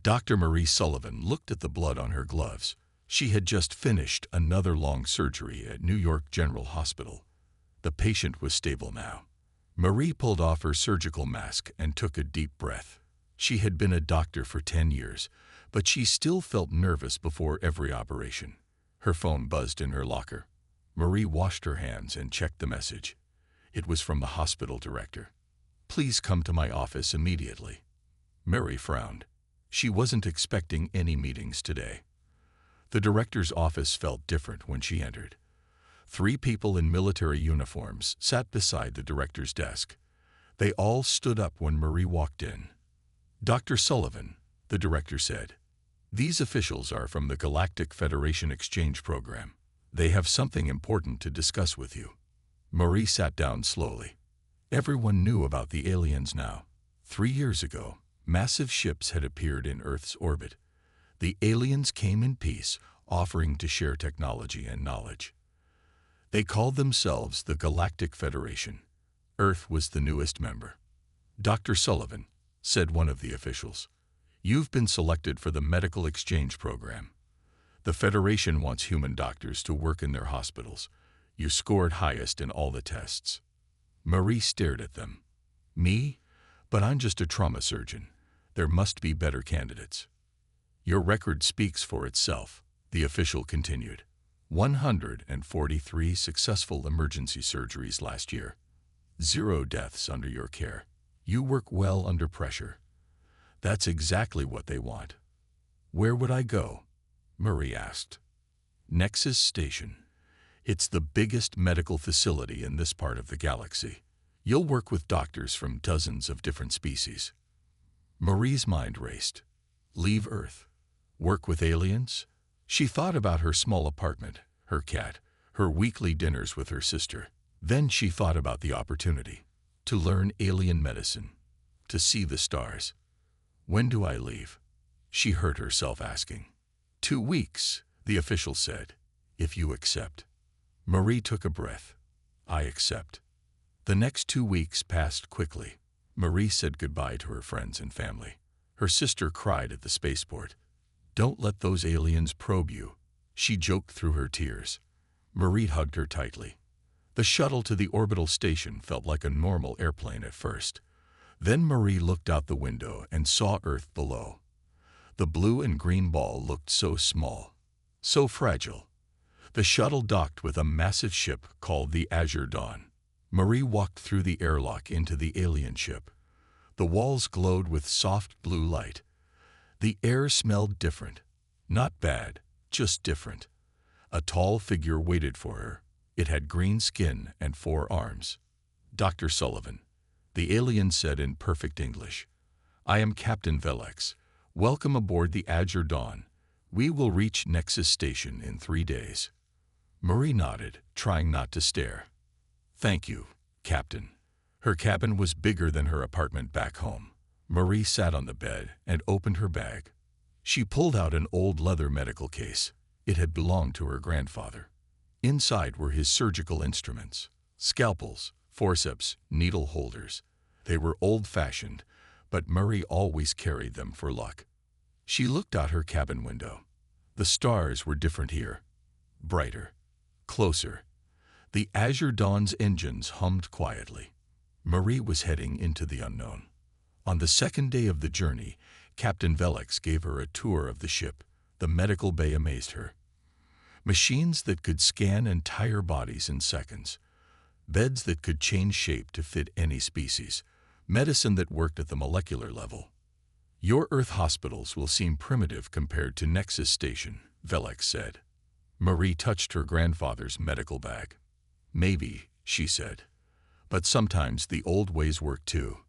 Dr. Marie Sullivan looked at the blood on her gloves. She had just finished another long surgery at New York General Hospital. The patient was stable now. Marie pulled off her surgical mask and took a deep breath. She had been a doctor for 10 years, but she still felt nervous before every operation. Her phone buzzed in her locker. Marie washed her hands and checked the message. It was from the hospital director. "Please come to my office immediately." Mary frowned. She wasn't expecting any meetings today. The director's office felt different when she entered. 3 people in military uniforms sat beside the director's desk. They all stood up when Marie walked in. "Dr. Sullivan," the director said, "these officials are from the Galactic Federation Exchange Program. They have something important to discuss with you." Marie sat down slowly. Everyone knew about the aliens now. 3 years ago, massive ships had appeared in Earth's orbit. The aliens came in peace, offering to share technology and knowledge. They called themselves the Galactic Federation. Earth was the newest member. "Dr. Sullivan," said one of the officials, "you've been selected for the medical exchange program. The Federation wants human doctors to work in their hospitals. You scored highest in all the tests." Marie stared at them. "Me? But I'm just a trauma surgeon. There must be better candidates." "Your record speaks for itself," the official continued. 143 successful emergency surgeries last year. 0 deaths under your care. You work well under pressure. That's exactly what they want. "Where would I go?" Marie asked. "Nexus Station. It's the biggest medical facility in this part of the galaxy. You'll work with doctors from dozens of different species." Marie's mind raced. Leave Earth? Work with aliens? She thought about her small apartment, her cat, her weekly dinners with her sister. Then she thought about the opportunity to learn alien medicine, to see the stars. "When do I leave?" she heard herself asking. 2 weeks, the official said, "if you accept." Marie took a breath. "I accept." The next 2 weeks passed quickly. Marie said goodbye to her friends and family. Her sister cried at the spaceport. "Don't let those aliens probe you," she joked through her tears. Marie hugged her tightly. The shuttle to the orbital station felt like a normal airplane at first. Then Marie looked out the window and saw Earth below. The blue and green ball looked so small, so fragile. The shuttle docked with a massive ship called the Azure Dawn. Marie walked through the airlock into the alien ship. The walls glowed with soft blue light. The air smelled different. Not bad, just different. A tall figure waited for her. It had green skin and 4 arms. "Dr. Sullivan," the alien said in perfect English. "I am Captain Velex. Welcome aboard the Azure Dawn. We will reach Nexus Station in 3 days." Marie nodded, trying not to stare. "Thank you, Captain." Her cabin was bigger than her apartment back home. Marie sat on the bed and opened her bag. She pulled out an old leather medical case. It had belonged to her grandfather. Inside were his surgical instruments: scalpels, forceps, needle holders. They were old-fashioned, but Marie always carried them for luck. She looked out her cabin window. The stars were different here. Brighter. Closer. The Azure Dawn's engines hummed quietly. Marie was heading into the unknown. On the 2nd day of the journey, Captain Velex gave her a tour of the ship. The medical bay amazed her. Machines that could scan entire bodies in seconds. Beds that could change shape to fit any species. Medicine that worked at the molecular level. "Your Earth hospitals will seem primitive compared to Nexus Station," Velex said. Marie touched her grandfather's medical bag. "Maybe," she said. "But sometimes the old ways work too."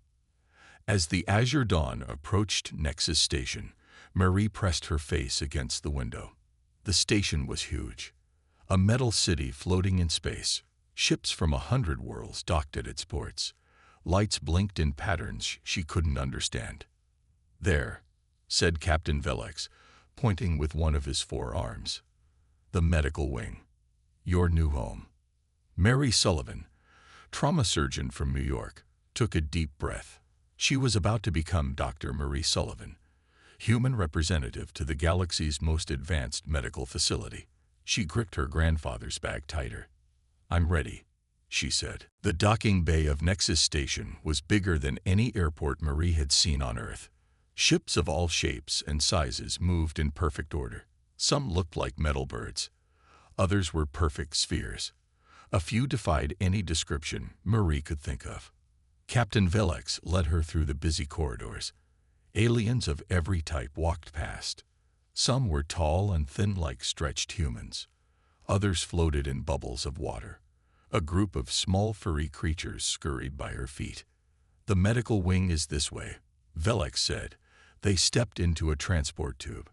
As the Azure Dawn approached Nexus Station, Marie pressed her face against the window. The station was huge. A metal city floating in space. Ships from 100 worlds docked at its ports. Lights blinked in patterns she couldn't understand. "There," said Captain Velex, pointing with one of his 4 arms. "The medical wing. Your new home." Mary Sullivan, trauma surgeon from New York, took a deep breath. She was about to become Dr. Marie Sullivan. human representative to the galaxy's most advanced medical facility. She gripped her grandfather's bag tighter. "I'm ready," she said. The docking bay of Nexus Station was bigger than any airport Marie had seen on Earth. Ships of all shapes and sizes moved in perfect order. Some looked like metal birds. Others were perfect spheres. A few defied any description Marie could think of. Captain Velix led her through the busy corridors. Aliens of every type walked past. Some were tall and thin like stretched humans. Others floated in bubbles of water. A group of small furry creatures scurried by her feet. "The medical wing is this way," Velix said. They stepped into a transport tube.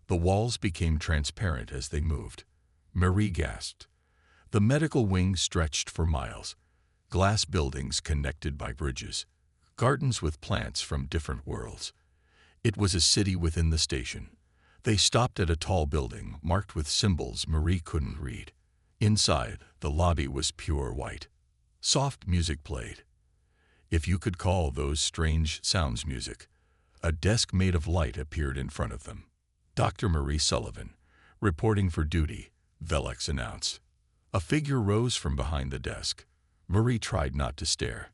The walls became transparent as they moved. Marie gasped. The medical wing stretched for miles. Glass buildings connected by bridges. Gardens with plants from different worlds. It was a city within the station. They stopped at a tall building marked with symbols Marie couldn't read. Inside, the lobby was pure white. Soft music played. If you could call those strange sounds music. A desk made of light appeared in front of them. "Dr. Marie Sullivan, reporting for duty," Velix announced. A figure rose from behind the desk. Marie tried not to stare.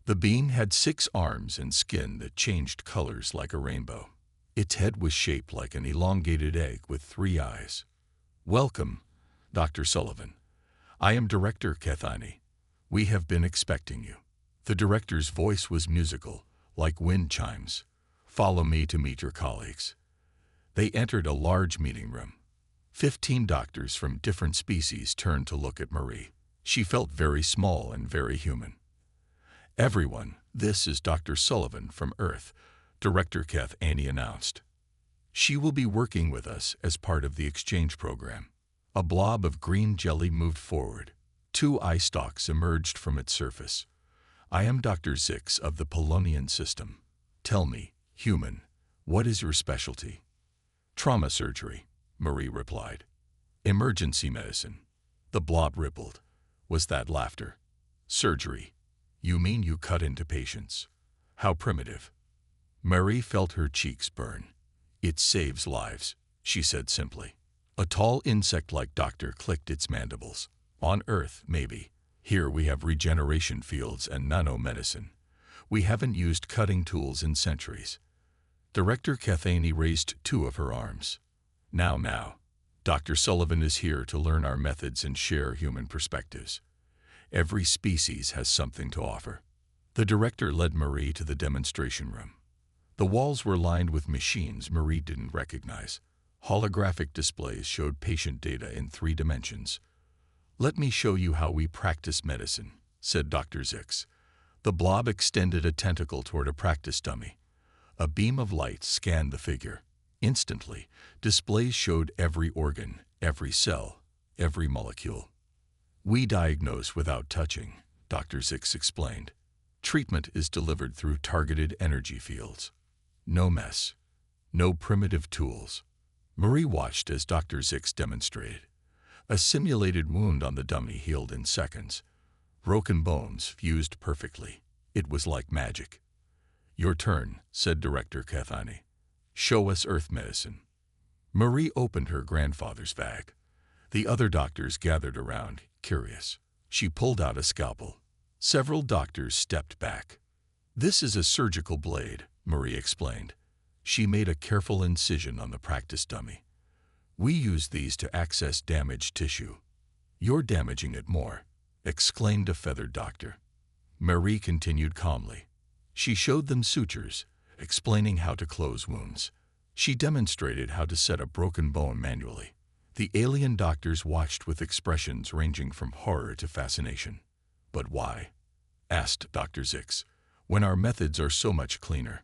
The being had 6 arms and skin that changed colors like a rainbow. Its head was shaped like an elongated egg with 3 eyes. "Welcome, Dr. Sullivan. I am Director Krevani. We have been expecting you." The director's voice was musical, like wind chimes. "Follow me to meet your colleagues." They entered a large meeting room. 15 doctors from different species turned to look at Marie. She felt very small and very human. "Everyone, this is Dr. Sullivan from Earth," Director Krevani announced. "She will be working with us as part of the exchange program." A blob of green jelly moved forward. 2 eye stalks emerged from its surface. "I am Dr. Zix of the Polonian system. Tell me, human, what is your specialty?" "Trauma surgery," Marie replied. "Emergency medicine." The blob rippled. Was that laughter? "Surgery. You mean you cut into patients? How primitive." Marie felt her cheeks burn. "It saves lives," she said simply. A tall insect-like doctor clicked its mandibles. "On Earth, maybe. Here we have regeneration fields and nanomedicine. We haven't used cutting tools in centuries." Director Krevani raised 2 of her arms. Now. Dr. Sullivan is here to learn our methods and share human perspectives. Every species has something to offer." The director led Marie to the demonstration room. The walls were lined with machines Marie didn't recognize. Holographic displays showed patient data in 3 dimensions. "Let me show you how we practice medicine," said Dr. Zix. The blob extended a tentacle toward a practice dummy. A beam of light scanned the figure. Instantly, displays showed every organ, every cell, every molecule. "We diagnose without touching," Dr. Zix explained. "Treatment is delivered through targeted energy fields. No mess. No primitive tools." Marie watched as Dr. Zix demonstrated. A simulated wound on the dummy healed in seconds. Broken bones fused perfectly. It was like magic. "Your turn," said Director Krevani. "Show us Earth medicine." Marie opened her grandfather's bag. The other doctors gathered around, curious. She pulled out a scalpel. Several doctors stepped back. "This is a surgical blade," Marie explained. She made a careful incision on the practice dummy. "We use these to access damaged tissue." "You're damaging it more," exclaimed a feathered doctor. Marie continued calmly. She showed them sutures, explaining how to close wounds. She demonstrated how to set a broken bone manually. The alien doctors watched with expressions ranging from horror to fascination. "But why?" asked Dr. Zix, "when our methods are so much cleaner?"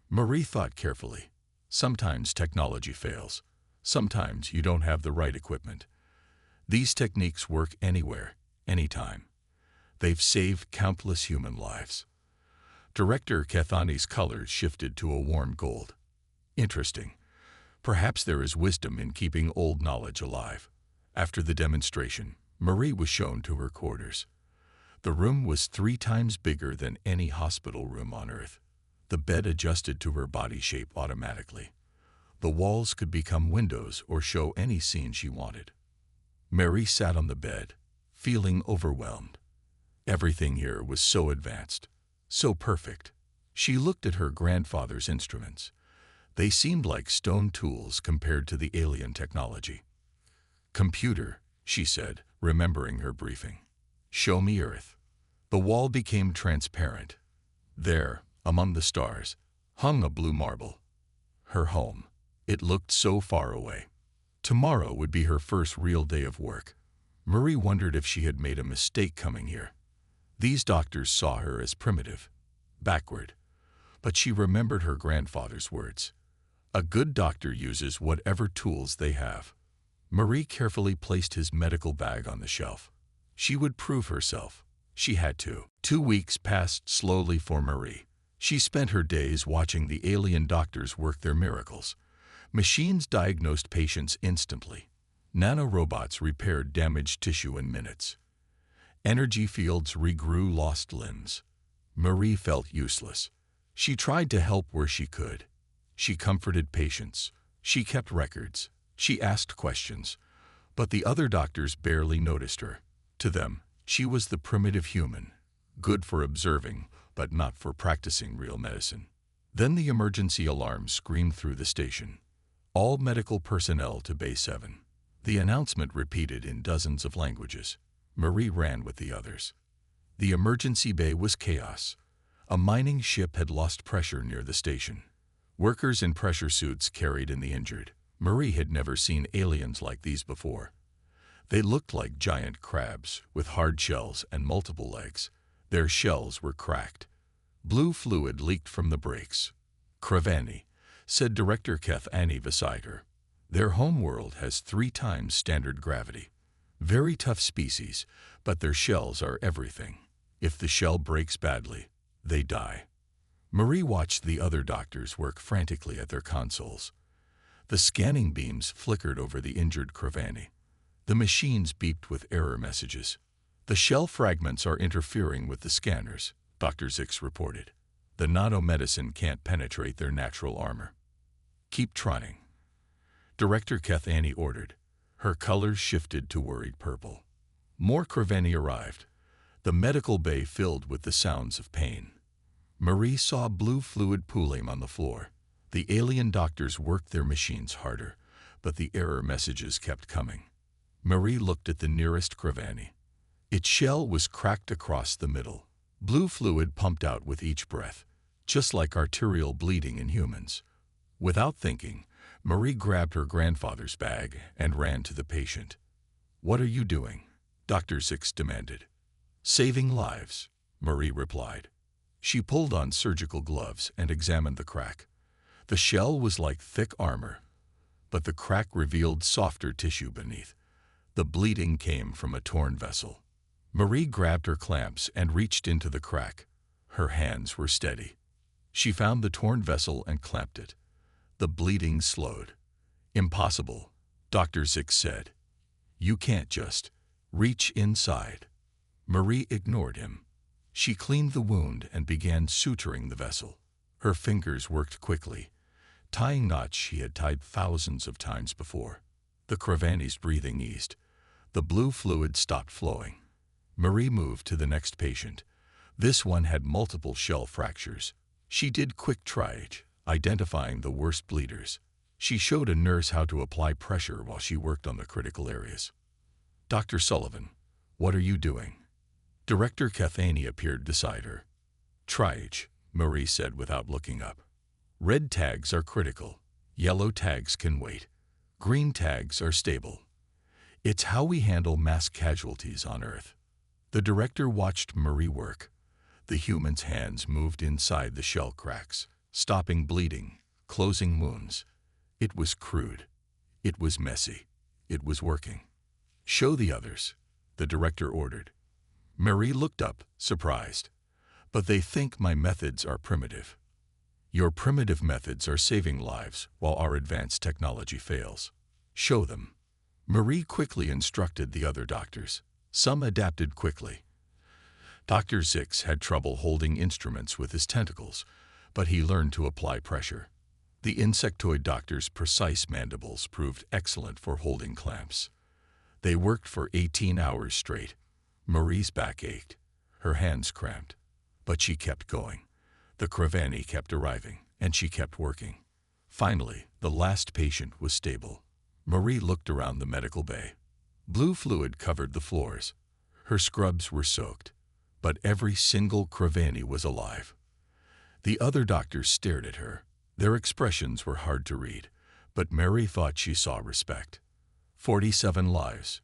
Marie thought carefully. Sometimes technology fails. Sometimes you don't have the right equipment. These techniques work anywhere, anytime. They've saved countless human lives. Director Krevani's colors shifted to a warm gold. "Interesting. Perhaps there is wisdom in keeping old knowledge alive." After the demonstration, Marie was shown to her quarters. The room was 3 times bigger than any hospital room on Earth. The bed adjusted to her body shape automatically. The walls could become windows or show any scene she wanted. Marie sat on the bed, feeling overwhelmed. Everything here was so advanced, so perfect. She looked at her grandfather's instruments. They seemed like stone tools compared to the alien technology. "Computer," she said, remembering her briefing. "Show me Earth." The wall became transparent. There, among the stars, hung a blue marble. Her home. It looked so far away. Tomorrow would be her first real day of work. Marie wondered if she had made a mistake coming here. These doctors saw her as primitive, backward. But she remembered her grandfather's words. A good doctor uses whatever tools they have. Marie carefully placed his medical bag on the shelf. She would prove herself. She had to. 2 weeks passed slowly for Marie. She spent her days watching the alien doctors work their miracles. Machines diagnosed patients instantly. Nanorobots repaired damaged tissue in minutes. Energy fields regrew lost limbs. Marie felt useless. She tried to help where she could. She comforted patients. She kept records. She asked questions. But the other doctors barely noticed her. To them, she was the primitive human, good for observing, but not for practicing real medicine. Then the emergency alarm screamed through the station. All medical personnel to Bay 7. The announcement repeated in dozens of languages. Marie ran with the others. The emergency bay was chaos. A mining ship had lost pressure near the station. Workers in pressure suits carried in the injured. Marie had never seen aliens like these before. They looked like giant crabs with hard shells and multiple legs. Their shells were cracked. Blue fluid leaked from the brakes. "Krevani," said Director Krevani beside her. "Their homeworld has 3 times standard gravity. Very tough species, but their shells are everything. If the shell breaks badly, they die." Marie watched the other doctors work frantically at their consoles. The scanning beams flickered over the injured Krevani. The machines beeped with error messages. "The shell fragments are interfering with the scanners," Dr. Zix reported. "The nanomedicine can't penetrate their natural armor." "Keep trying," Director Krevani ordered. Her colors shifted to worried purple. More Krevani arrived. The medical bay filled with the sounds of pain. Marie saw blue fluid pooling on the floor. The alien doctors worked their machines harder, but the error messages kept coming. Marie looked at the nearest Krevani. Its shell was cracked across the middle. Blue fluid pumped out with each breath, just like arterial bleeding in humans. Without thinking, Marie grabbed her grandfather's bag and ran to the patient. "What are you doing?" Dr. Zix demanded. "Saving lives," Marie replied. She pulled on surgical gloves and examined the crack. The shell was like thick armor, but the crack revealed softer tissue beneath. The bleeding came from a torn vessel. Marie grabbed her clamps and reached into the crack. Her hands were steady. She found the torn vessel and clamped it. The bleeding slowed. "Impossible," Dr. Zix said. "You can't just reach inside." Marie ignored him. She cleaned the wound and began suturing the vessel. Her fingers worked quickly, tying knots she had tied thousands of times before. The Krevani's breathing eased. The blue fluid stopped flowing. Marie moved to the next patient. This one had multiple shell fractures. She did quick triage, identifying the worst bleeders. She showed a nurse how to apply pressure while she worked on the critical areas. "Dr. Sullivan, what are you doing?" Director Krevani appeared beside her. "Triage," Marie said without looking up. "Red tags are critical. Yellow tags can wait. Green tags are stable. It's how we handle mass casualties on Earth." The director watched Marie work. The human's hands moved inside the shell cracks, stopping bleeding, closing wounds. It was crude. It was messy. It was working. "Show the others," the director ordered. Marie looked up, surprised. "But they think my methods are primitive." "Your primitive methods are saving lives while our advanced technology fails. Show them." Marie quickly instructed the other doctors. Some adapted quickly. Dr. Zix had trouble holding instruments with his tentacles, but he learned to apply pressure. The insectoid doctor's precise mandibles proved excellent for holding clamps. They worked for 18 hours straight. Marie's back ached. Her hands cramped. But she kept going. The Krevani kept arriving, and she kept working. Finally, the last patient was stable. Marie looked around the medical bay. Blue fluid covered the floors. Her scrubs were soaked, but every single Krevani was alive. The other doctors stared at her. Their expressions were hard to read, but Mary thought she saw respect. 47 lives,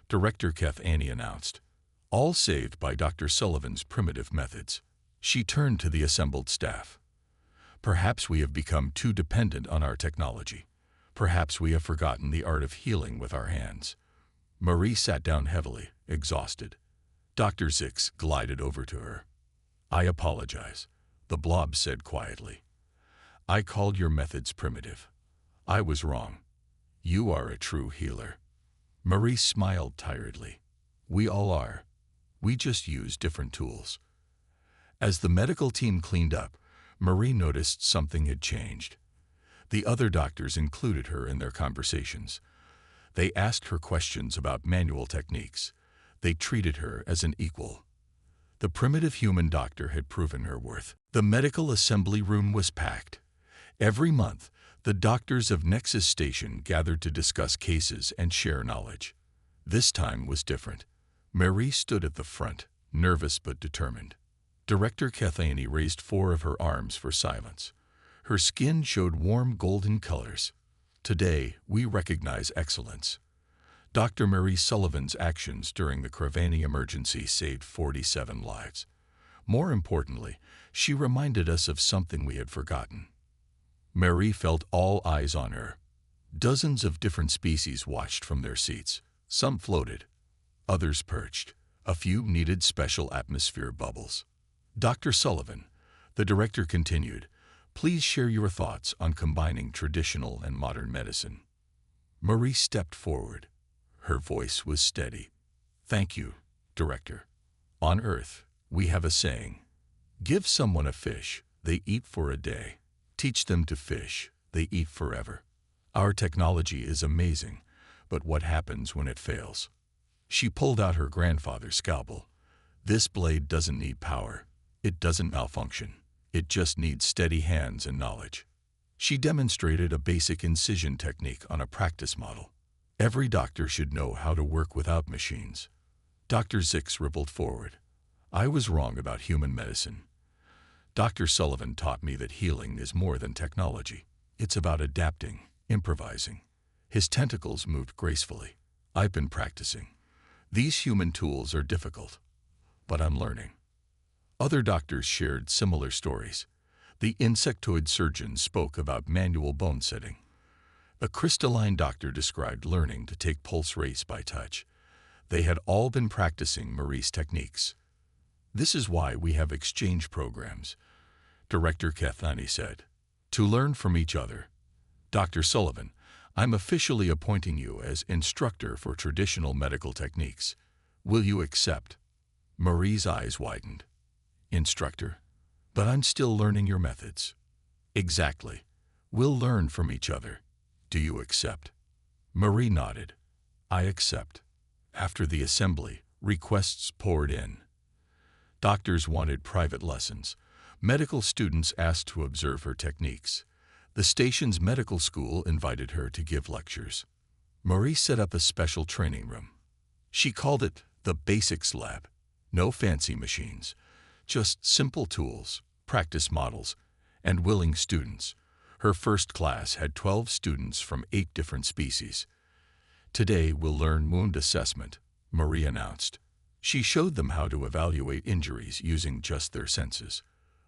Director Krevani announced, all saved by Dr. Sullivan's primitive methods. She turned to the assembled staff. Perhaps we have become too dependent on our technology. Perhaps we have forgotten the art of healing with our hands. Marie sat down heavily, exhausted. Dr. Zix glided over to her. I apologize, the blob said quietly. I called your methods primitive. I was wrong. You are a true healer. Marie smiled tiredly. We all are. We just use different tools. As the medical team cleaned up, Marie noticed something had changed. The other doctors included her in their conversations. They asked her questions about manual techniques. They treated her as an equal. The primitive human doctor had proven her worth. The medical assembly room was packed. Every month, the doctors of Nexus Station gathered to discuss cases and share knowledge. This time was different. Marie stood at the front, nervous but determined. Director Krevani raised 4 of her arms for silence. Her skin showed warm golden colors. Today, we recognize excellence. Dr. Mary Sullivan's actions during the Krevani emergency saved 47 lives. More importantly, she reminded us of something we had forgotten. Marie felt all eyes on her. Dozens of different species watched from their seats. Some floated. Others perched. A few needed special atmosphere bubbles. Dr. Sullivan, the director continued, please share your thoughts on combining traditional and modern medicine. Marie stepped forward. Her voice was steady. Thank you, Director. On Earth, we have a saying. Give someone a fish, they eat for a day. Teach them to fish, they eat forever. Our technology is amazing, but what happens when it fails? She pulled out her grandfather's scalpel. This blade doesn't need power. It doesn't malfunction. It just needs steady hands and knowledge. She demonstrated a basic incision technique on a practice model. Every doctor should know how to work without machines. Dr. Zix rippled forward. I was wrong about human medicine. Dr. Sullivan taught me that healing is more than technology. It's about adapting, improvising. His tentacles moved gracefully. I've been practicing. These human tools are difficult, but I'm learning. Other doctors shared similar stories. The insectoid surgeon spoke about manual bone setting. A crystalline doctor described learning to take pulse rates by touch. They had all been practicing Marie's techniques. This is why we have exchange programs, Director Krevani said, to learn from each other. Dr. Sullivan, I'm officially appointing you as instructor for traditional medical techniques. Will you accept? Marie's eyes widened. Instructor? But I'm still learning your methods. Exactly. We'll learn from each other. Do you accept? Marie nodded. I accept. After the assembly, requests poured in. Doctors wanted private lessons. Medical students asked to observe her techniques. The station's medical school invited her to give lectures. Marie set up a special training room. She called it the Basics Lab. No fancy machines, just simple tools, practice models, and willing students. Her first class had 12 students from 8 different species. Today we'll learn wound assessment, Marie announced. She showed them how to evaluate injuries using just their senses.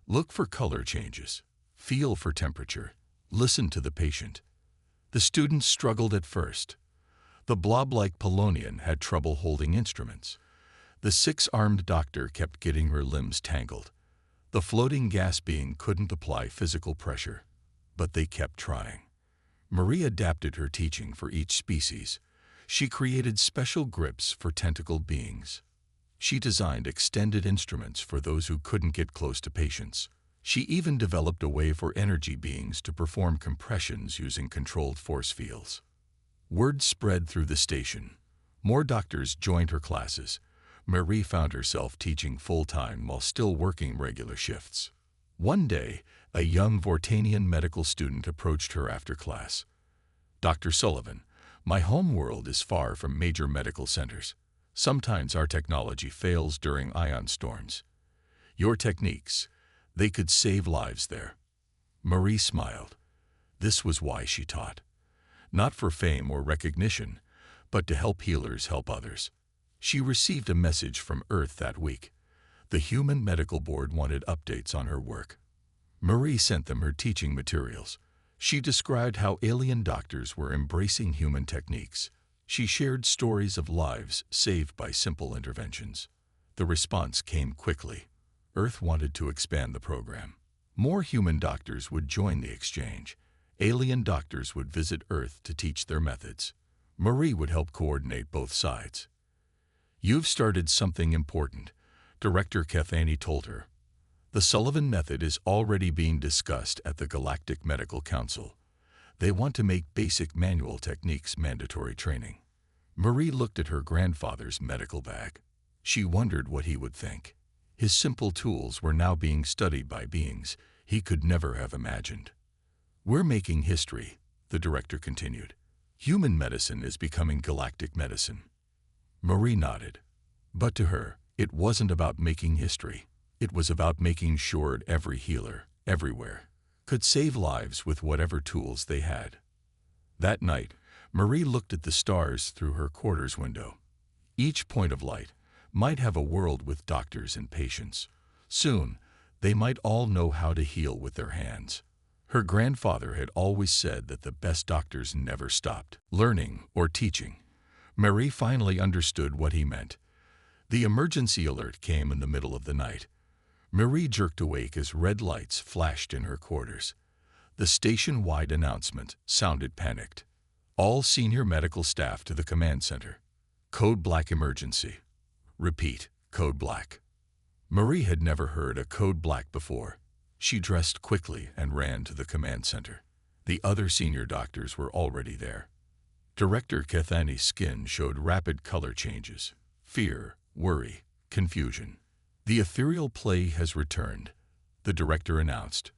Look for color changes, feel for temperature, listen to the patient. The students struggled at first. The blob-like Polonian had trouble holding instruments. The 6-armed doctor kept getting her limbs tangled. The floating gas being couldn't apply physical pressure, but they kept trying. Marie adapted her teaching for each species. She created special grips for tentacled beings. She designed extended instruments for those who couldn't get close to patients. She even developed a way for energy beings to perform compressions using controlled force fields. Word spread through the station. More doctors joined her classes. Marie found herself teaching full-time while still working regular shifts. One day, a young Vortanian medical student approached her after class. "Dr. Sullivan, my home world is far from major medical centers. Sometimes our technology fails during ion storms. Your techniques, they could save lives there." Marie smiled. This was why she taught. Not for fame or recognition, but to help healers help others. She received a message from Earth that week. The Human Medical Board wanted updates on her work. Marie sent them her teaching materials. She described how alien doctors were embracing human techniques. She shared stories of lives saved by simple interventions. The response came quickly. Earth wanted to expand the program. More human doctors would join the exchange. Alien doctors would visit Earth to teach their methods. Marie would help coordinate both sides. "You've started something important," Director Krevani told her. "The Sullivan method is already being discussed at the Galactic Medical Council. They want to make basic manual techniques mandatory training." Marie looked at her grandfather's medical bag. She wondered what he would think. His simple tools were now being studied by beings he could never have imagined. "We're making history," the director continued. "Human medicine is becoming galactic medicine." Marie nodded. But to her, it wasn't about making history. It was about making sure every healer, everywhere, could save lives with whatever tools they had. That night, Marie looked at the stars through her quarters window. Each point of light might have a world with doctors and patients. Soon, they might all know how to heal with their hands. Her grandfather had always said that the best doctors never stopped learning or teaching. Marie finally understood what he meant. The emergency alert came in the middle of the night. Marie jerked awake as red lights flashed in her quarters. The station-wide announcement sounded panicked. "All senior medical staff to the command center. Code Black emergency. Repeat, Code Black." Marie had never heard a Code Black before. She dressed quickly and ran to the command center. The other senior doctors were already there. Director Krevani's skin showed rapid color changes. Fear, worry, confusion. "The ethereal plague has returned," the director announced.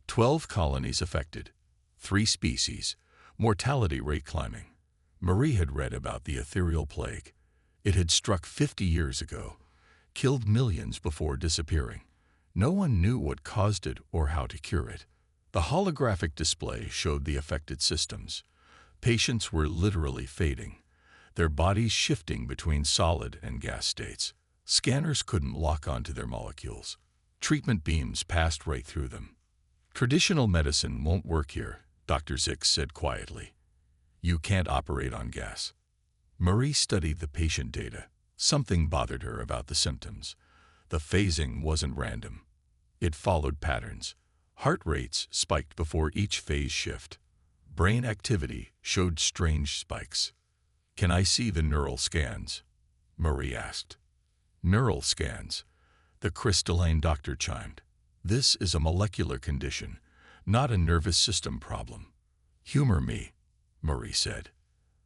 12 colonies affected. 3 species. Mortality rate climbing. Marie had read about the ethereal plague. It had struck 50 years ago, killed millions before disappearing. No one knew what caused it or how to cure it. The holographic display showed the affected systems. Patients were literally fading, their bodies shifting between solid and gas states. Scanners couldn't lock onto their molecules. Treatment beams passed right through them. "Traditional medicine won't work here," Dr. Zix said quietly. "You can't operate on gas." Marie studied the patient data. Something bothered her about the symptoms. The phasing wasn't random. It followed patterns. Heart rates spiked before each phase shift. Brain activity showed strange spikes. "Can I see the neural scans?" Marie asked. "Neural scans," the crystalline doctor chimed. "This is a molecular condition, not a nervous system problem." "Humor me," Marie said.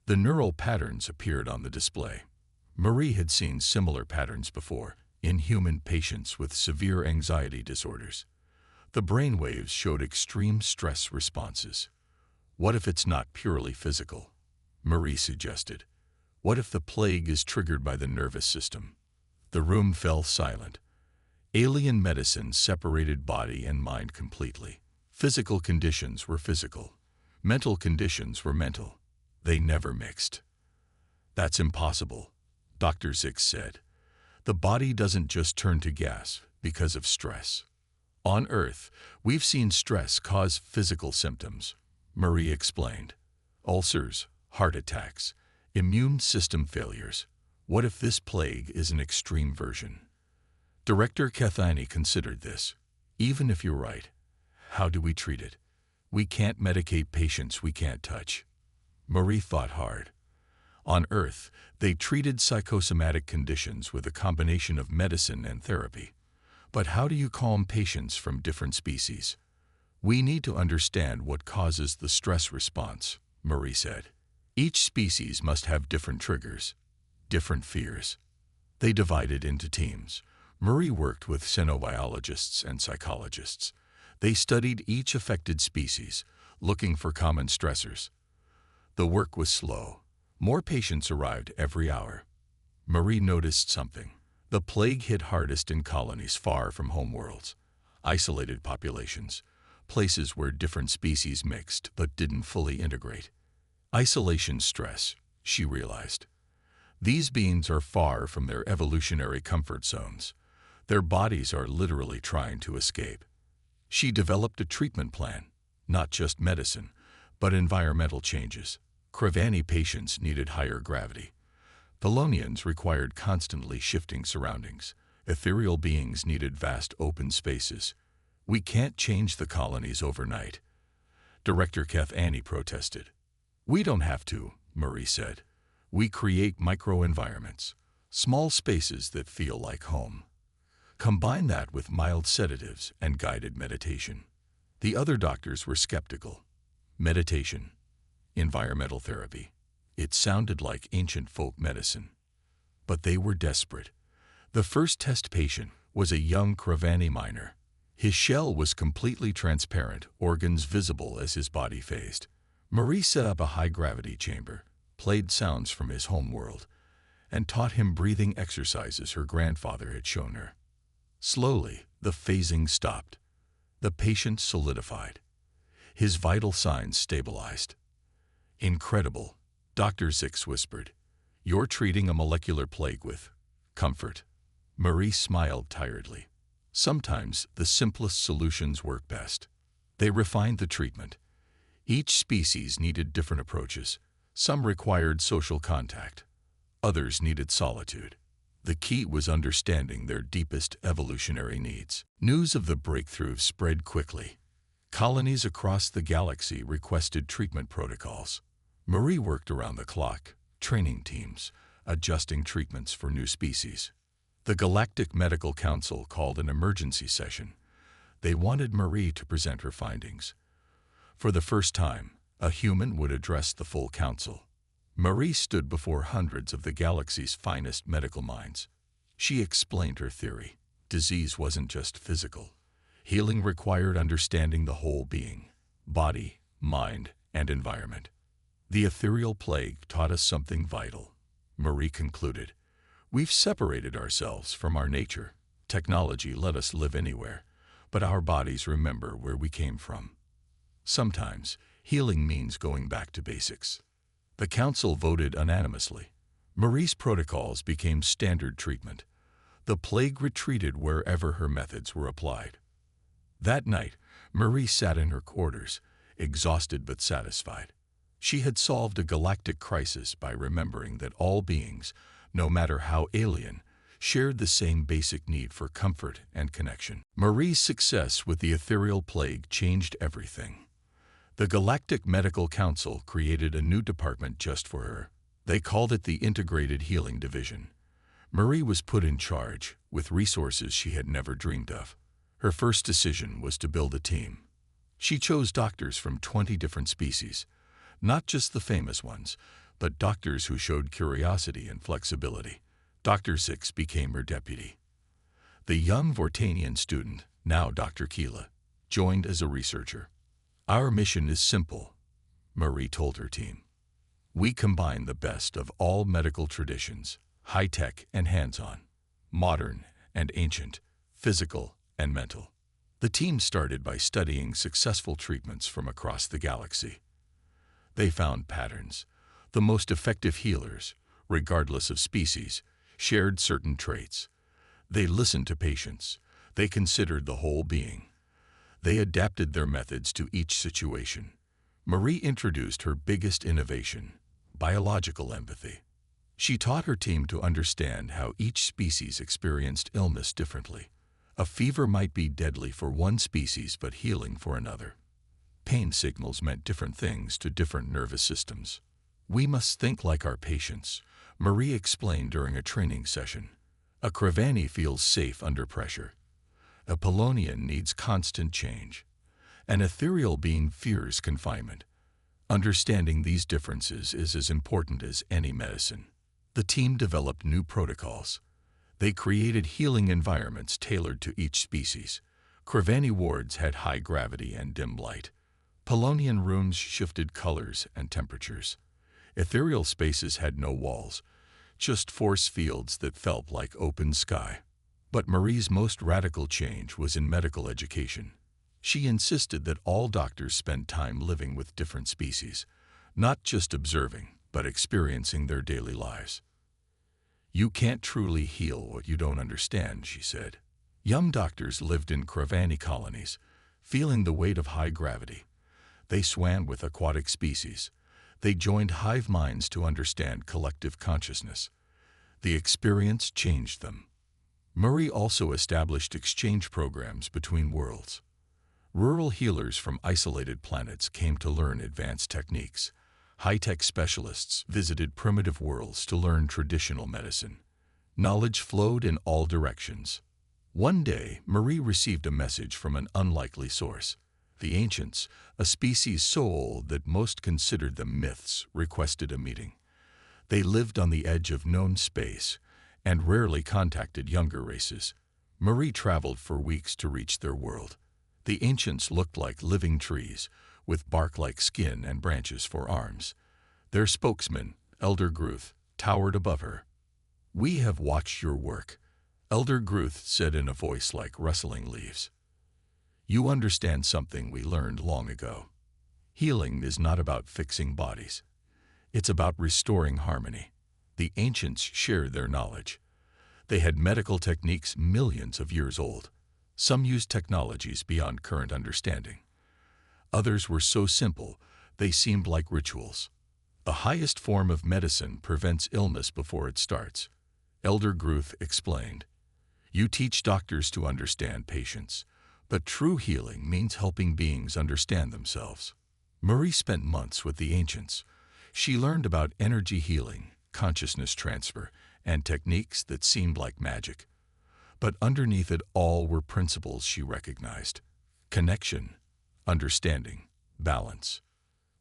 The neural patterns appeared on the display. Marie had seen similar patterns before, in human patients with severe anxiety disorders. The brain waves showed extreme stress responses. "What if it's not purely physical?" Marie suggested. "What if the plague is triggered by the nervous system?" The room fell silent. Alien medicine separated body and mind completely. Physical conditions were physical. Mental conditions were mental. They never mixed. "That's impossible," Dr. Zix said. "The body doesn't just turn to gas because of stress." "On Earth, we've seen stress cause physical symptoms," Marie explained. "Ulcers, heart attacks, immune system failures. What if this plague is an extreme version?" Director Krevani considered this. "Even if you're right, how do we treat it? We can't medicate patients we can't touch." Marie thought hard. On Earth, they treated psychosomatic conditions with a combination of medicine and therapy. But how do you calm patients from different species? We need to understand what causes the stress response, Marie said. Each species must have different triggers, different fears. They divided into teams. Marie worked with xenobiologists and psychologists. They studied each affected species, looking for common stressors. The work was slow. More patients arrived every hour. Marie noticed something. The plague hit hardest in colonies far from homeworlds, isolated populations, places where different species mixed but didn't fully integrate. Isolation stress, she realized. These beings are far from their evolutionary comfort zones. Their bodies are literally trying to escape. She developed a treatment plan, not just medicine, but environmental changes. Krevani patients needed higher gravity. Thelonians required constantly shifting surroundings. Ethereal beings needed vast open spaces. We can't change the colonies overnight. Director Krevani protested. We don't have to, Marie said. We create microenvironments, small spaces that feel like home. Combine that with mild sedatives and guided meditation. The other doctors were skeptical. Meditation, environmental therapy. It sounded like ancient folk medicine. But they were desperate. The first test patient was a young Krevani miner. His shell was completely transparent, organs visible as his body phased. Marie set up a high-gravity chamber, played sounds from his home world, and taught him breathing exercises her grandfather had shown her. Slowly, the phasing stopped. The patient solidified. His vital signs stabilized. Incredible, Dr. Zix whispered. You're treating a molecular plague with comfort. Marie smiled tiredly. Sometimes the simplest solutions work best. They refined the treatment. Each species needed different approaches. Some required social contact. Others needed solitude. The key was understanding their deepest evolutionary needs. News of the breakthrough spread quickly. Colonies across the galaxy requested treatment protocols. Marie worked around the clock, training teams, adjusting treatments for new species. The Galactic Medical Council called an emergency session. They wanted Marie to present her findings. For the first time, a human would address the full council. Marie stood before hundreds of the galaxy's finest medical minds. She explained her theory. Disease wasn't just physical. Healing required understanding the whole being, body, mind, and environment. The ethereal plague taught us something vital, Marie concluded. We've separated ourselves from our nature. Technology let us live anywhere, but our bodies remember where we came from. Sometimes, healing means going back to basics. The council voted unanimously. Marie's protocols became standard treatment. The plague retreated wherever her methods were applied. That night, Marie sat in her quarters, exhausted but satisfied. She had solved a galactic crisis by remembering that all beings, no matter how alien, shared the same basic need for comfort and connection. Marie's success with the ethereal plague changed everything. The Galactic Medical Council created a new department just for her. They called it the Integrated Healing Division. Marie was put in charge, with resources she had never dreamed of. Her first decision was to build a team. She chose doctors from 20 different species, not just the famous ones, but doctors who showed curiosity and flexibility. Dr. Zix became her deputy. The young Vortanian student, now Dr. Keela, joined as a researcher. Our mission is simple, Marie told her team. We combine the best of all medical traditions, high-tech and hands-on, modern and ancient, physical and mental. The team started by studying successful treatments from across the galaxy. They found patterns. The most effective healers, regardless of species, shared certain traits. They listened to patients. They considered the whole being. They adapted their methods to each situation. Marie introduced her biggest innovation, biological empathy. She taught her team to understand how each species experienced illness differently. A fever might be deadly for one species but healing for another. Pain signals meant different things to different nervous systems. We must think like our patients, Marie explained during a training session. A Krevani feels safe under pressure. A Polonian needs constant change. An ethereal being fears confinement. Understanding these differences is as important as any medicine. The team developed new protocols. They created healing environments tailored to each species. Krevani wards had high gravity and dim light. Polonian rooms shifted colors and temperatures. Ethereal spaces had no walls, just force fields that felt like open sky. But Marie's most radical change was in medical education. She insisted that all doctors spend time living with different species, not just observing, but experiencing their daily lives. "You can't truly heal what you don't understand," she said. Young doctors lived in Krevani colonies, feeling the weight of high gravity. They swam with aquatic species. They joined hive minds to understand collective consciousness. The experience changed them. Marie also established exchange programs between worlds. Rural healers from isolated planets came to learn advanced techniques. High-tech specialists visited primitive worlds to learn traditional medicine. Knowledge flowed in all directions. One day, Marie received a message from an unlikely source. The ancients, a species so old that most considered them myths, requested a meeting. They lived on the edge of known space and rarely contacted younger races. Marie traveled for weeks to reach their world. The ancients looked like living trees, with bark-like skin and branches for arms. Their spokesman, Elder Gruth, towered above her. "We have watched your work," Elder Gruth said in a voice like rustling leaves. "You understand something we learned long ago. Healing is not about fixing bodies. It's about restoring harmony." The ancients shared their knowledge. They had medical techniques millions of years old. Some used technologies beyond current understanding. Others were so simple, they seemed like rituals. The highest form of medicine prevents illness before it starts. Elder Gruth explained. "You teach doctors to understand patients, but true healing means helping beings understand themselves." Marie spent months with the ancients. She learned about energy healing, consciousness transfer, and techniques that seemed like magic. But underneath it all were principles she recognized: connection, understanding, balance.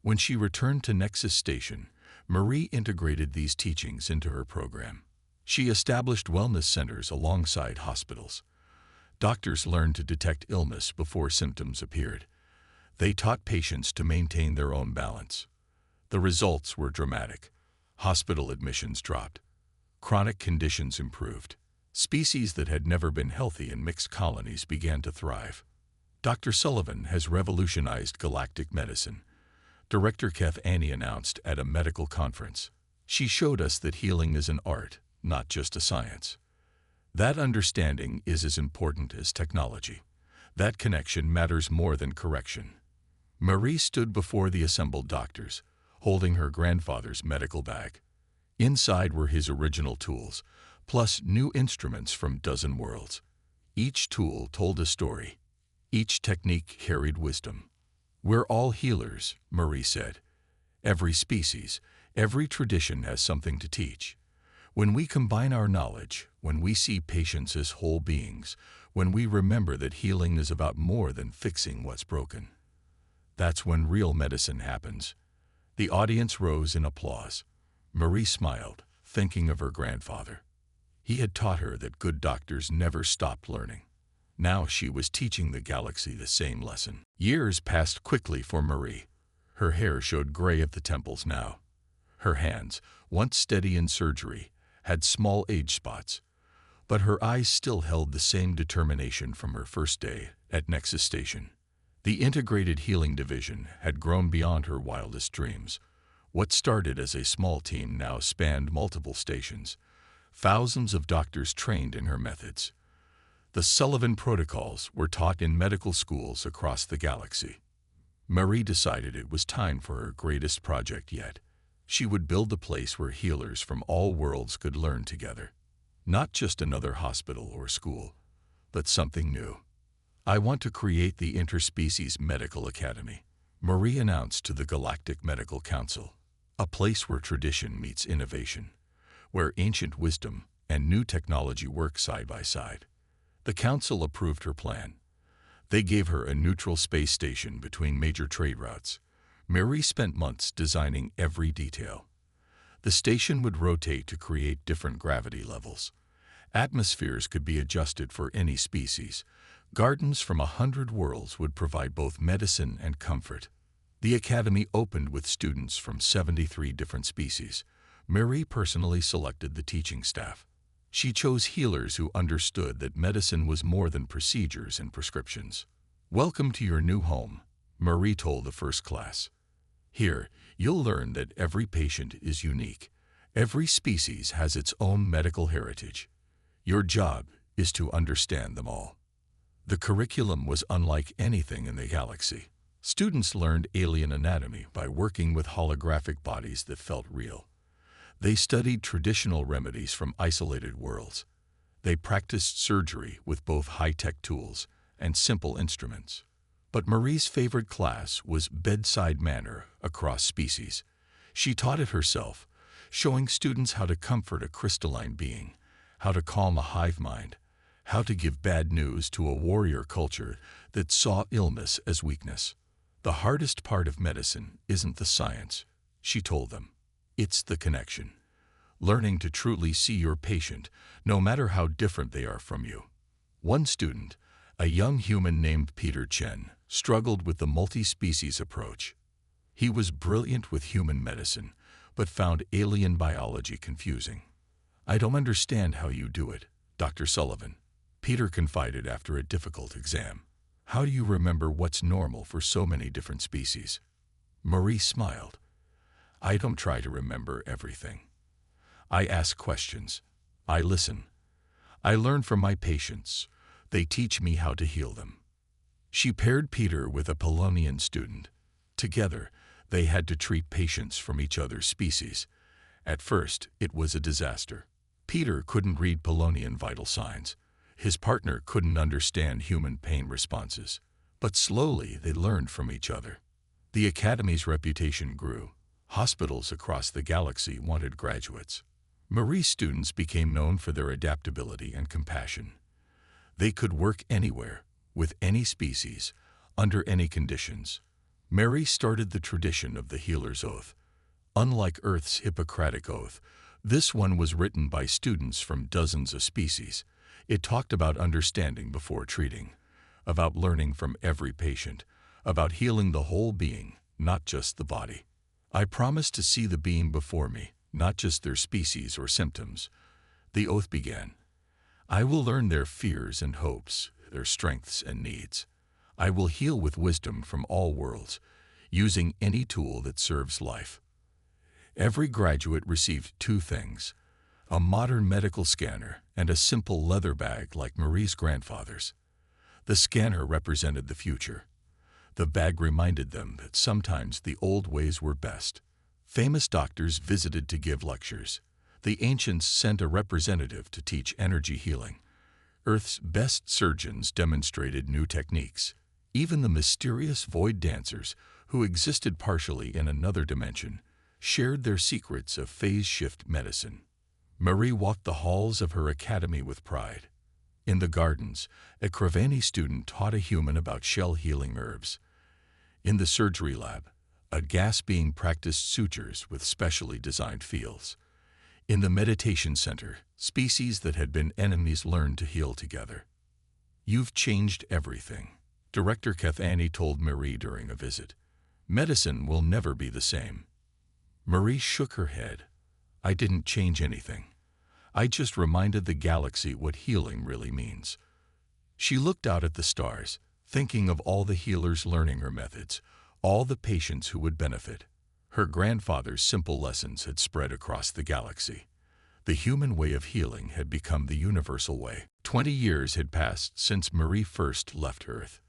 When she returned to Nexus Station, Marie integrated these teachings into her program. She established wellness centers alongside hospitals. Doctors learned to detect illness before symptoms appeared. They taught patients to maintain their own balance. The results were dramatic. Hospital admissions dropped. Chronic conditions improved. Species that had never been healthy in mixed colonies began to thrive. Dr. Sullivan has revolutionized galactic medicine, Director Krevani announced at a medical conference. She showed us that healing is an art, not just a science. That understanding is as important as technology. That connection matters more than correction. Marie stood before the assembled doctors, holding her grandfather's medical bag. Inside were his original tools, plus new instruments from dozen worlds. Each tool told a story. Each technique carried wisdom. "We're all healers," Marie said. "Every species, every tradition has something to teach. When we combine our knowledge, when we see patients as whole beings, when we remember that healing is about more than fixing what's broken, that's when real medicine happens." The audience rose in applause. Marie smiled, thinking of her grandfather. He had taught her that good doctors never stopped learning. Now she was teaching the galaxy the same lesson. Years passed quickly for Marie. Her hair showed gray at the temples now. Her hands, once steady in surgery, had small age spots. But her eyes still held the same determination from her first day at Nexus Station. The Integrated Healing Division had grown beyond her wildest dreams. What started as a small team now spanned multiple stations. Thousands of doctors trained in her methods. The Sullivan protocols were taught in medical schools across the galaxy. Marie decided it was time for her greatest project yet. She would build a place where healers from all worlds could learn together. Not just another hospital or school, but something new. "I want to create the Interspecies Medical Academy," Marie announced to the Galactic Medical Council. "A place where tradition meets innovation, where ancient wisdom and new technology work side by side." The council approved her plan. They gave her a neutral space station between major trade routes. Marie spent months designing every detail. The station would rotate to create different gravity levels. Atmospheres could be adjusted for any species. Gardens from 100 worlds would provide both medicine and comfort. The academy opened with students from 73 different species. Marie personally selected the teaching staff. She chose healers who understood that medicine was more than procedures and prescriptions. "Welcome to your new home," Marie told the first class. "Here, you'll learn that every patient is unique. Every species has its own medical heritage. Your job is to understand them all." The curriculum was unlike anything in the galaxy. Students learned alien anatomy by working with holographic bodies that felt real. They studied traditional remedies from isolated worlds. They practiced surgery with both high-tech tools and simple instruments. But Marie's favorite class was bedside manner across species. She taught it herself, showing students how to comfort a crystalline being, how to calm a hive mind, how to give bad news to a warrior culture that saw illness as weakness. "The hardest part of medicine isn't the science," she told them. "It's the connection. Learning to truly see your patient, no matter how different they are from you." One student, a young human named Peter Chen, struggled with the multi-species approach. He was brilliant with human medicine, but found alien biology confusing. "I don't understand how you do it, Dr. Sullivan," Peter confided after a difficult exam. "How do you remember what's normal for so many different species?" Marie smiled. "I don't try to remember everything. I ask questions. I listen. I learn from my patients. They teach me how to heal them." She paired Peter with a Polonian student. Together, they had to treat patients from each other's species. At first, it was a disaster. Peter couldn't read Polonian vital signs. His partner couldn't understand human pain responses. But slowly, they learned from each other. The Academy's reputation grew. Hospitals across the galaxy wanted graduates. Marie's students became known for their adaptability and compassion. They could work anywhere, with any species, under any conditions. Marie started the tradition of the Healer's Oath. Unlike Earth's Hippocratic Oath, this one was written by students from dozens of species. It talked about understanding before treating, about learning from every patient, about healing the whole being, not just the body. "I promise to see the being before me, not just their species or symptoms," the oath began. "I will learn their fears and hopes, their strengths and needs. I will heal with wisdom from all worlds, using any tool that serves life." Every graduate received two things: a modern medical scanner and a simple leather bag like Marie's grandfather's. The scanner represented the future. The bag reminded them that sometimes the old ways were best. Famous doctors visited to give lectures. The ancients sent a representative to teach energy healing. Earth's best surgeons demonstrated new techniques. Even the mysterious void dancers, who existed partially in another dimension, shared their secrets of phase-shift medicine. Marie walked the halls of her academy with pride. In the gardens, a Krevani student taught a human about shell-healing herbs. In the surgery lab, a gas being practiced sutures with specially designed fields. In the meditation center, species that had been enemies learned to heal together. "You've changed everything," Director Krevani told Marie during a visit. "Medicine will never be the same." Marie shook her head. "I didn't change anything. I just reminded the galaxy what healing really means." She looked out at the stars, thinking of all the healers learning her methods, all the patients who would benefit. Her grandfather's simple lessons had spread across the galaxy. The human way of healing had become the universal way. 20 years had passed since Marie first left Earth.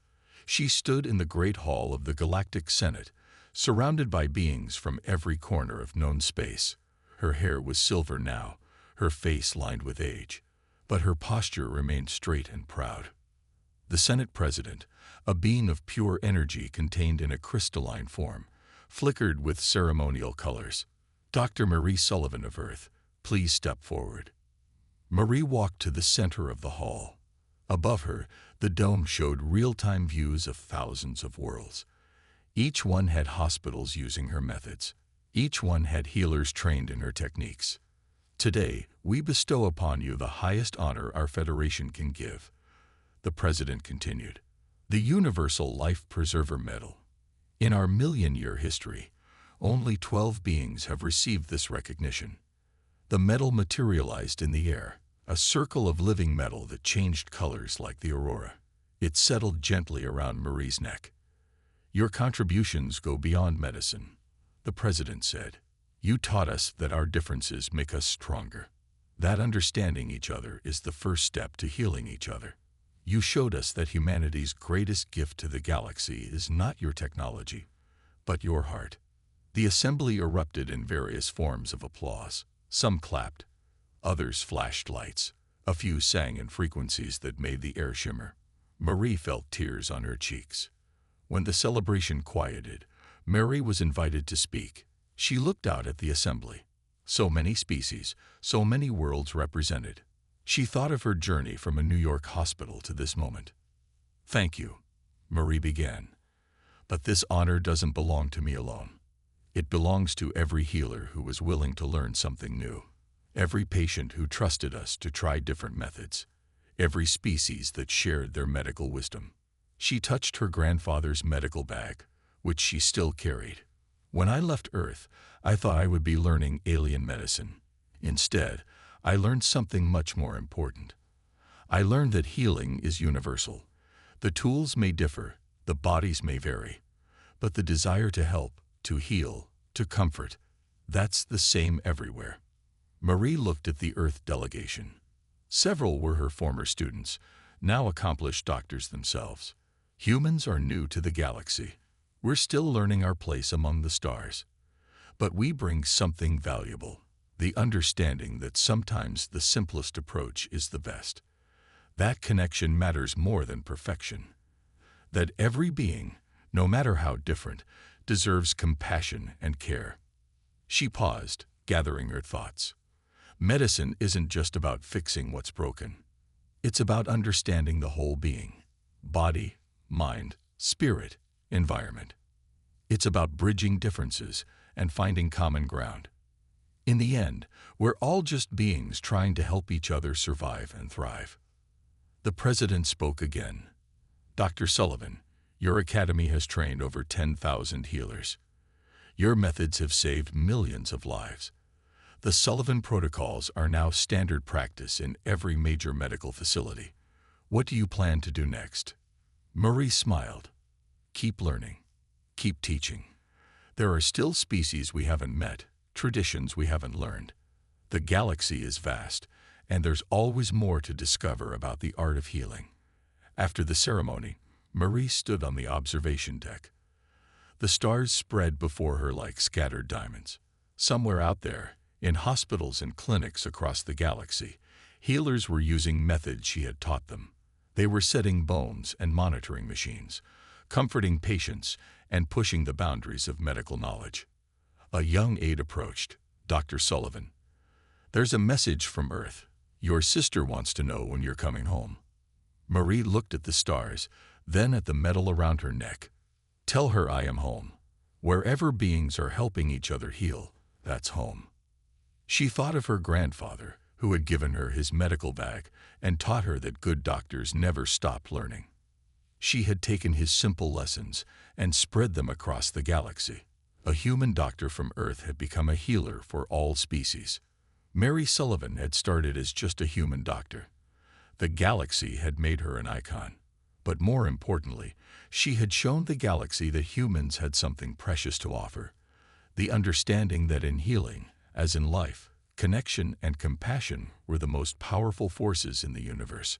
She stood in the Great Hall of the Galactic Senate, surrounded by beings from every corner of known space. Her hair was silver now, her face lined with age, but her posture remained straight and proud. The Senate President, a being of pure energy contained in a crystalline form, flickered with ceremonial colors. "Dr. Marie Sullivan of Earth, please step forward." Marie walked to the center of the hall. Above her, the dome showed real-time views of thousands of worlds. Each one had hospitals using her methods. Each one had healers trained in her techniques. Today, we bestow upon you the highest honor our Federation can give, the President continued. The Universal Life Preserver Medal. In our million-year history, only 12 beings have received this recognition. The medal materialized in the air, a circle of living metal that changed colors like the aurora. It settled gently around Marie's neck. Your contributions go beyond medicine, the President said. You taught us that our differences make us stronger. That understanding each other is the first step to healing each other. You showed us that humanity's greatest gift to the galaxy is not your technology, but your heart. The assembly erupted in various forms of applause. Some clapped, others flashed lights. A few sang in frequencies that made the air shimmer. Marie felt tears on her cheeks. When the celebration quieted, Mary was invited to speak. She looked out at the assembly. So many species, so many worlds represented. She thought of her journey from a New York hospital to this moment. Thank you, Marie began. But this honor doesn't belong to me alone. It belongs to every healer who was willing to learn something new. Every patient who trusted us to try different methods. Every species that shared their medical wisdom. She touched her grandfather's medical bag, which she still carried. When I left Earth, I thought I would be learning alien medicine. Instead, I learned something much more important. I learned that healing is universal. The tools may differ, the bodies may vary, but the desire to help, to heal, to comfort, that's the same everywhere. Marie looked at the Earth delegation. Several were her former students, now accomplished doctors themselves. Humans are new to the galaxy. We're still learning our place among the stars. But we bring something valuable, the understanding that sometimes the simplest approach is the best. That connection matters more than perfection. That every being, no matter how different, deserves compassion and care. She paused, gathering her thoughts. Medicine isn't just about fixing what's broken. It's about understanding the whole being. Body, mind, spirit, environment. It's about bridging differences and finding common ground. In the end, we're all just beings trying to help each other survive and thrive. The President spoke again. Dr. Sullivan, your academy has trained over 10,000 healers. Your methods have saved millions of lives. The Sullivan protocols are now standard practice in every major medical facility. What do you plan to do next? Marie smiled. Keep learning. Keep teaching. There are still species we haven't met, traditions we haven't learned. The galaxy is vast, and there's always more to discover about the art of healing. After the ceremony, Marie stood on the observation deck. The stars spread before her like scattered diamonds. Somewhere out there, in hospitals and clinics across the galaxy, healers were using methods she had taught them. They were setting bones and monitoring machines, comforting patients, and pushing the boundaries of medical knowledge. A young aide approached. Dr. Sullivan, there's a message from Earth. Your sister wants to know when you're coming home. Marie looked at the stars, then at the metal around her neck. Tell her I am home. Wherever beings are helping each other heal, that's home. She thought of her grandfather, who had given her his medical bag and taught her that good doctors never stop learning. She had taken his simple lessons and spread them across the galaxy. A human doctor from Earth had become a healer for all species. Mary Sullivan had started as just a human doctor. The galaxy had made her an icon. But more importantly, she had shown the galaxy that humans had something precious to offer. The understanding that in healing, as in life, connection and compassion were the most powerful forces in the universe.